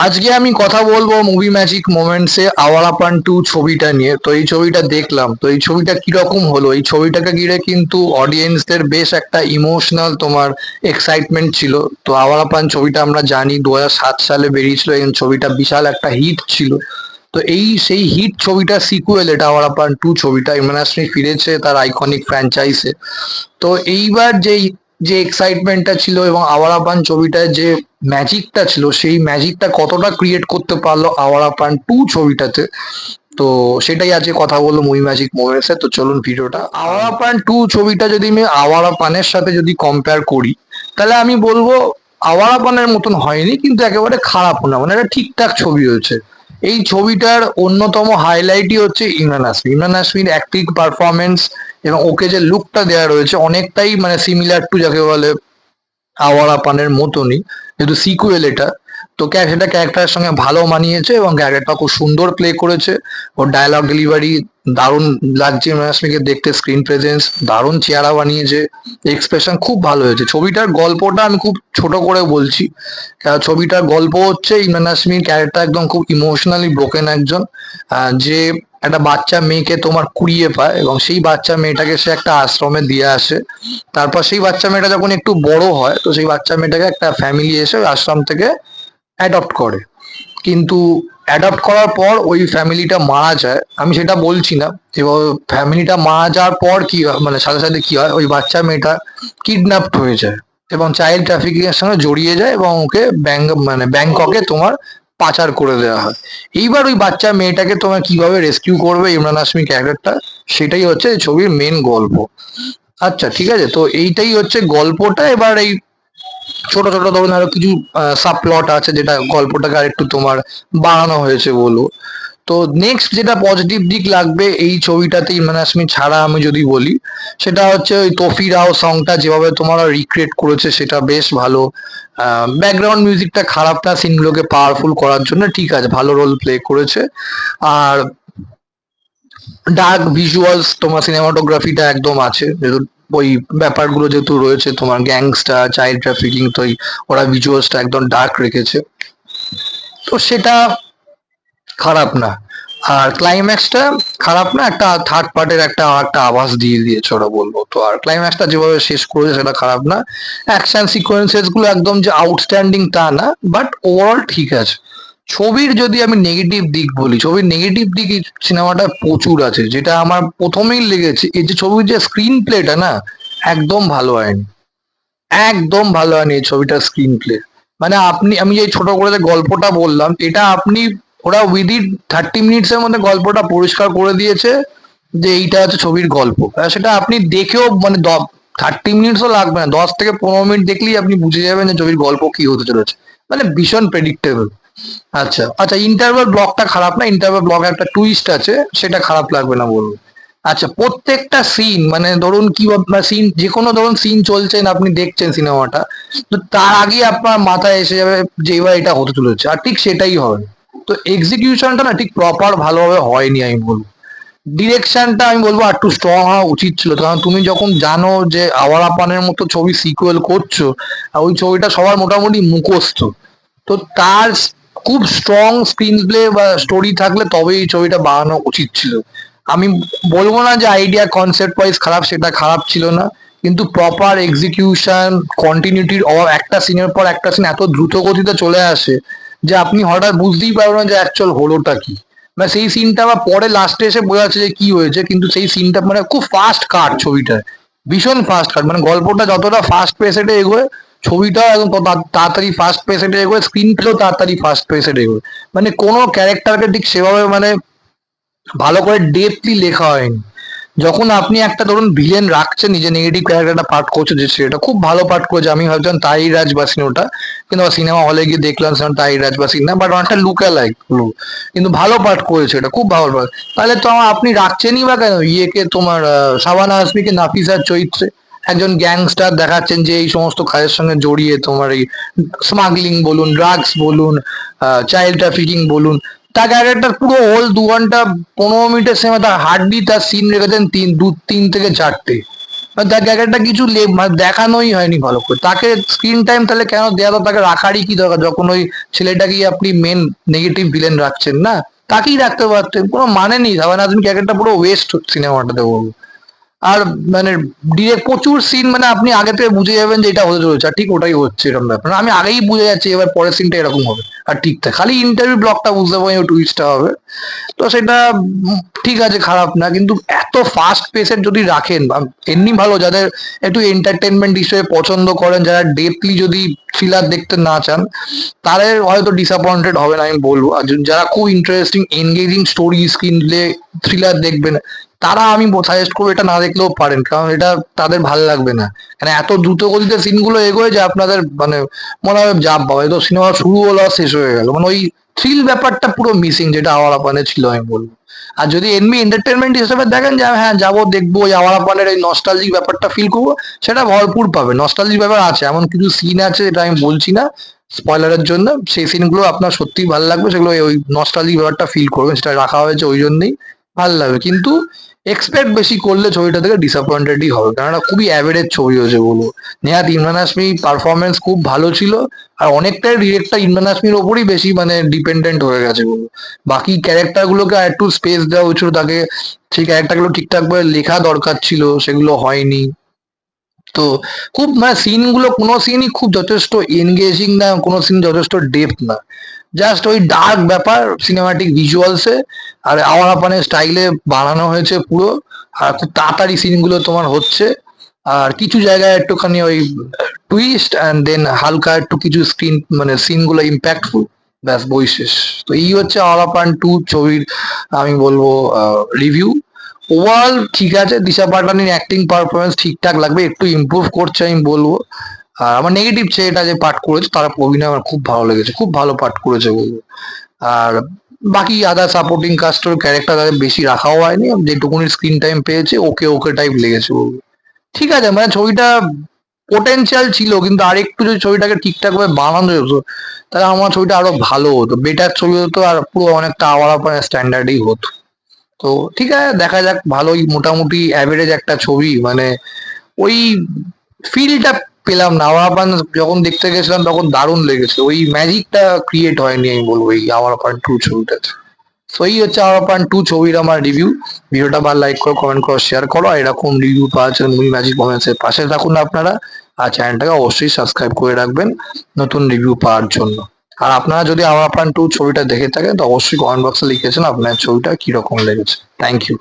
আজকে আমি কথা বলবো মুভি ম্যাজিক মোমেন্টসে আওয়ারাপান 2 ছবিটা নিয়ে। তো এই ছবিটা দেখলাম, তো এই ছবিটা কিরকম হলো, এই ছবিটাকে ঘিরে কিন্তু অডিয়েন্সদের বেশ একটা ইমোশনাল তোমার এক্সাইটমেন্ট ছিল। তো আওয়ারাপান ছবিটা আমরা জানি 2007 সালে বেরিয়েছিল, এই ছবিটা বিশাল একটা হিট ছিল। তো এই সেই হিট ছবিটা সিকুয়েল, এটা আওয়ারাপান 2 ছবিটা। ইমরান হাশমি ফিরেছে তার আইকনিক ফ্র্যাঞ্চাইজে। তো এইবার যেই যে এক্সাইটমেন্টটা ছিল এবং আওয়ারাপান ছবিটায় যে ম্যাজিকটা ছিল, সেই ম্যাজিকটা কতটা ক্রিয়েট করতে পারলো আওয়ারাপান 2 ছবিটাতে, তো সেটাই আজকে কথা বললো মুভি ম্যাজিক মোমেন্টসে। তো চলুন ভিডিওটা। আওয়ারাপান 2 ছবিটা যদি আমি আওয়ারাপানের সাথে যদি কম্পেয়ার করি, তাহলে আমি বলবো আওয়ারাপানের মতন হয়নি, কিন্তু একেবারে খারাপ না, মানে একটা ঠিকঠাক ছবি হয়েছে। এই ছবিটার অন্যতম হাইলাইটই হচ্ছে ইমরান হাশমি। ইমরান হাশমির অ্যাক্টিং পারফরমেন্স এবং ওকে যে লুকটা দেওয়া রয়েছে অনেকটাই মানে সিমিলার টু যাকে বলে আওয়ারাপানের মতনই, যেহেতু সিকুয়েল এটা। তো সেটা ক্যারেক্টারের সঙ্গে ভালো মানিয়েছে এবং ক্যারেক্টারটা খুব সুন্দর প্লে করেছে। ওর ডায়লগ ডেলিভারি দারুণ লাগছে, ইমরান হাশমিকে দেখতে, স্ক্রিন প্রেজেন্স দারুণ, চেহারা বানিয়েছে, এক্সপ্রেশন খুব ভালো হয়েছে। ছবিটার গল্পটা আমি খুব ছোট করে বলছি। ছবিটার গল্প হচ্ছে ইমরান হাশমির ক্যারেক্টার একদম খুব ইমোশনালি ব্রোকেন একজন, যে একটা বাচ্চা মেয়েকে তোমার কুড়িয়ে পায় এবং সেই বাচ্চা মেয়েটাকে সে একটা আশ্রমে দিয়ে আসে। তারপর সেই বাচ্চা মেয়েটা যখন একটু বড় হয়, তো সেই বাচ্চা মেয়েটাকে একটা ফ্যামিলি এসে ওই আশ্রম থেকে অ্যাডপ্ট করে। কিন্তু অ্যাডপ্ট করার পর ওই ফ্যামিলিটা মারা যায়, আমি সেটা বলছি না। এবার ফ্যামিলিটা মারা যাওয়ার পর কি হয়, মানে সাথে সাথে কি হয়, ওই বাচ্চা মেয়েটা কিডন্যাপড হয়ে যায় এবং চাইল্ড ট্রাফিকিং এর সঙ্গে জড়িয়ে যায় এবং ওকে ব্যাংককে তোমার পাচার করে দেওয়া হয়। এইবার ওই বাচ্চা মেয়েটাকে তোমার কিভাবে রেস্কিউ করবে ইমরান হাশমি ক্যারেক্টারটা, সেটাই হচ্ছে এই ছবির মেন গল্প। আচ্ছা ঠিক আছে, তো এইটাই হচ্ছে গল্পটা। এবার এই ছোট ছোট ধরুন আরো কিছু সাব প্লট আছে যেটা গল্পটাকে আর একটু তোমার বাড়ানো হয়েছে বলবো। তো নেক্সট যেটা পজিটিভ দিক লাগবে এই ছবিটাতে ইমরান হাশমি ছাড়া আমি যদি বলি, সেটা হচ্ছে ওই তফি রাও সংটা যেভাবে তোমার রিক্রিয়েট করেছে সেটা বেশ ভালো। ব্যাকগ্রাউন্ড মিউজিকটা খারাপ না, সিনগুলোকে পাওয়ারফুল করার জন্য ঠিক আছে, ভালো রোল প্লে করেছে। আর ডার্ক ভিজুয়ালস তোমার সিনেমাটোগ্রাফিটা একদম আছে, যেহেতু ওই ব্যাপারগুলো যেহেতু রয়েছে তোমার গ্যাংস্টার চাইল্ড ট্রাফিকিং, তো ওরা ভিজুয়ালসটা একদম ডার্ক রেখেছে, তো সেটা খারাপ না। আর ক্লাইম্যাক্সটা খারাপ না, একটা থার্ড পার্টের একটা আভাস দিয়ে দিয়েছে ওরা বলবো। তো আর ক্লাইম্যাক্সটা যেভাবে শেষ করেছে সেটা খারাপ না। অ্যাকশন সিকোয়েন্সেস গুলো একদম যে আউটস্ট্যান্ডিং তা না, বাট ওভারঅল ঠিক আছে। ছবির যদি আমি নেগেটিভ দিক বলি, ছবির নেগেটিভ দিক এই সিনেমাটা প্রচুর আছে, যেটা আমার প্রথমেই লেগেছে এই যে ছবির যে স্ক্রিন প্লেটা না, একদম ভালো হয়নি। একদম ভালো হয়নি এই ছবিটার স্ক্রিন প্লে। মানে আমি যে ছোট করে যে গল্পটা বললাম, এটা ওরা উইদিন 30 মিনিটস এর মধ্যে গল্পটা পরিষ্কার করে দিয়েছে যে এইটা হচ্ছে ছবির গল্প। সেটা আপনি দেখেও মানে 30 মিনিটসও লাগবে না, 10 থেকে 15 মিনিট দেখলেই আপনি বুঝে যাবেন যে ছবির গল্প কি হতে চলেছে। মানে ভীষণ প্রেডিক্টেবল। আচ্ছা আচ্ছা, ইন্টারভাল ব্লকটা খারাপ না, ইন্টারভাল ব্লকে একটা টুইস্ট আছে, সেটা খারাপ লাগবে না বলবো। আচ্ছা, প্রত্যেকটা সিন মানে ধরুন কি সিন, যে কোনো ধরুন সিন চলছেন আপনি দেখছেন সিনেমাটা, তো তার আগে আপনার মাথায় এসে যাবে যে এবার এটা হতে চলেছে, আর ঠিক সেটাই হবে। তো এক্সিকিউশনটা না ঠিক প্রপার ভালোভাবে হয়নি আমি বলবো। ডিরেকশনটা আমি বলবো আর একটু স্ট্রং হওয়া উচিত ছিল, কারণ তুমি যখন জানো যে আওয়ারাপানের মতো ছবি সিকুয়েল করছো, আর ওই ছবিটা সবার মোটামুটি মুখস্থ, তো তার খুব স্ট্রং স্ক্রিন প্লে বা স্টোরি থাকলে তবেই এই ছবিটা বানানো উচিত ছিল। আমি বলবো না যে আইডিয়া কনসেপ্ট ওয়াইজ খারাপ, সেটা খারাপ ছিল না, কিন্তু প্রপার এক্সিকিউশন, কন্টিনিউটির অভাব, একটা সিনের পর একটা সিন এত দ্রুত গতিতে চলে আসে যে আপনি হঠাৎ বুঝতেই পারবেন না যে অ্যাকচুয়াল হলোটা কি। মানে সেই সিনটা আবার পরে লাস্টে এসে বোঝা যাচ্ছে যে কি হয়েছে, কিন্তু সেই সিনটা মানে খুব ফাস্ট কাট ছবিটা, ভীষণ ফাস্ট কাট, মানে গল্পটা যতটা ফাস্ট পেসেটে এগোয়, ছবিটাও একদম তাড়াতাড়ি ফাস্ট পেসেটে এগোয়, স্ক্রিন প্লেও তাড়াতাড়ি ফাস্ট পেসেটে এগোয়। মানে কোনো ক্যারেক্টারকে ঠিক সেভাবে মানে ভালো করে ডেপলি লেখা হয়নি। যখন আপনি একটা ধরুন ভিলেন রাখছেন, নিজে নেগেটিভ ক্যারেক্টারটা পার্ট করছে, যে সেটা খুব ভালো পার্ট করেছে, আমি ভাবছিলাম তাহির রাজবাসিন ওটা, কিন্তু সিনেমা হলে গিয়ে দেখলাম সেখানে তাহির রাজবাসিন না, বাট অনেকটা লুকা লাইক, কিন্তু ভালো পার্ট করেছে, এটা খুব ভালো পার্ট। তাহলে তো আপনি রাখছেনই বা কেন ইয়েকে তোমার শাবানা আজমিকে নাফিসার চরিত্রে, একজন গ্যাংস্টার দেখাচ্ছেন যে এই সমস্ত কাজের সঙ্গে জড়িয়ে তোমার এই স্মাগলিং বলুন, ড্রাগস বলুন, চাইল্ড ট্রাফিকিং বলুন, তার ক্যারেক্টার পুরো হোল 2 ঘন্টা 15 মিনিটের সময় তার হার্ডলি তার সিন রেখেছেন 3 থেকে 4টে। তার ক্যারেক্টারটা কিছু মানে দেখানোই হয়নি ভালো করে। তাকে স্ক্রিন টাইম তাহলে কেন দেওয়া, তো তাকে রাখারই কি দরকার, যখন ওই ছেলেটাকেই আপনি মেন নেগেটিভ ভিলেন রাখছেন না, তাকেই রাখতে পারতেন, কোনো মানে নেই। সাবান আজমি ক্যারেক্টার পুরো ওয়েস্ট সিনেমাটাতে বলবো। আর মানে ডিরেক্ট প্রচুর সিন, মানে আপনি আগে থেকে বুঝে যাবেন যে এটা হতে চলেছে, আর ঠিক ওটাই হচ্ছে এরকম ব্যাপার। আমি আগেই বুঝে যাচ্ছি এবার পরের সিনটা এরকম হবে, আর ঠিক থাকে, খালি ইন্টারভিউ ব্লকটা বুঝতে পারি টুইস্টটা হবে। তো সেটা ঠিক আছে, খারাপ না, কিন্তু এত ফাস্ট পেসের যদি রাখেন, এমনি ভালো যাদের একটু এন্টারটেনমেন্ট হিসেবে পছন্দ করেন, যারা ডেপলি যদি থ্রিলার দেখতে না চান, তাদের হয়তো ডিসঅ্যাপয়েন্টেড হবে না আমি বলবো। আর যারা খুব ইন্টারেস্টিং এনগেজিং স্টোরি স্ক্রিনলে থ্রিলার দেখবেন, তারা আমি সাজেস্ট করবো এটা না দেখলেও পারেন, কারণ এটা তাদের ভালো লাগবে না। মানে এত দ্রুত গতিতে সিনগুলো এগোয় যে আপনাদের মানে মনে হবে যা বাবা, এই তো সিনেমা শুরু হলো আর শেষ হয়ে গেল, মানে ওই থ্রিল ব্যাপারটা পুরো মিসিং, যেটা আওয়ারাপানে ছিল আমি বলবো। আর যদি এমনি এন্টারটেনমেন্ট হিসেবে দেখেন যে হ্যাঁ যাবো দেখবো, ওই আওয়ারাপানের এই নস্টালজিক ব্যাপারটা ফিল করবো, সেটা ভরপুর পাবে। নস্টালজিক ব্যাপার আছে, এমন কিছু সিন আছে যেটা আমি বলছি না স্পয়লারের জন্য, সেই সিনগুলো আপনার সত্যিই ভালো লাগবে, সেগুলো ওই নস্টালজিক ব্যাপারটা ফিল করবেন, সেটা রাখা হয়েছে ওই জন্যই ভালো লাগবে। কিন্তু এক্সপেক্ট বেশি করলে ছবিটা থেকে ডিসঅ্যাপয়েন্টেডই হবে, কেননা খুবই অ্যাভারেজ ছবি হয়েছে বলবো। নেহাত ইমরান হাশমি পারফরমেন্স খুব ভালো ছিল, আর অনেকটাই ডিরেক্টর ইমরান হাশমির ওপরই বেশি মানে ডিপেন্ডেন্ট হয়ে গেছে বলবো। বাকি ক্যারেক্টার গুলোকে আর একটু স্পেস দেওয়া হয়েছিল তাকে, সেই ক্যারেক্টার গুলো ঠিকঠাক ভাবে লেখা দরকার ছিল, সেগুলো হয়নি। তো খুব মানে সিন গুলো, কোনো সিনই খুব যথেষ্ট এনগেজিং না, কোনো সিন যথেষ্ট ডেপথ না, জাস্ট ওই ডার্ক ব্যাপার সিনেমাটিক ভিজুয়ালসে আর আওয়ার আপানের স্টাইলে বানানো হয়েছে পুরো। আর খুব তাড়াতাড়ি সিনগুলো তোমার হচ্ছে, আর কিছু জায়গায় একটুখানি ওই টুইস্ট অ্যান্ড দেন হালকা একটু কিছু স্ক্রিন মানে সিনগুলো ইম্প্যাক্টফুল, ব্যাস বই শেষ। তো এই হচ্ছে আওয়ার আপান 2 ছবির আমি বলবো রিভিউ। ওভারঅল ঠিক আছে, দিশা পাটানির অ্যাক্টিং পারফরমেন্স ঠিকঠাক লাগবে, একটু ইমপ্রুভ করছে আমি বলবো। আর আমার নেগেটিভ এটা যে পাঠ করেছে, তারা অভিনয় আমার খুব ভালো লেগেছে, খুব ভালো পাঠ করেছে বলবো। আর বাকি আদার সাপোর্টিং কাস্টের ক্যারেক্টার তাদের বেশি রাখাও হয়নি, যেটুকুনি স্ক্রিন টাইম পেয়েছে ওকে ওকে টাইপ লেগেছে বলবো। ঠিক আছে, মানে ছবিটা পোটেনশিয়াল ছিল, কিন্তু আরেকটু যদি ছবিটাকে ঠিকঠাক ভাবে বানানো যেত, তাহলে আমার ছবিটা আরো ভালো হতো, বেটার ছবি হতো, আর পুরো অনেকটা আওয়ার আপার স্ট্যান্ডার্ডই হতো। তো ঠিক আছে, দেখা যাক, ভালোই মোটামুটি অ্যাভারেজ একটা ছবি, মানে ওই ফিলটা পেলাম না। আওয়ার আপান যখন দেখতে গেছিলাম তখন দারুণ লেগেছে, ওই ম্যাজিকটা ক্রিয়েট হয়নি আমি বলবো এই আওয়ার আপান 2 ছবিটাতে। তো এই হচ্ছে আওয়ার আপান 2 ছবির আমার রিভিউ। ভিডিওটা ভালো লাইক করো, কমেন্ট করো, শেয়ার করো, আর এরকম রিভিউ পাওয়ার জন্য মুভি ম্যাজিক মোমেন্টস এর পাশে থাকুন আপনারা। আর চ্যানেলটাকে অবশ্যই সাবস্ক্রাইব করে রাখবেন নতুন রিভিউ পাওয়ার জন্য। আর আপনারা যদি আওয়ার আপান 2 ছবিটা দেখে থাকেন, তো অবশ্যই কমেন্ট বক্সে লিখেছেন আপনার ছবিটা কিরকম লেগেছে। Thank you.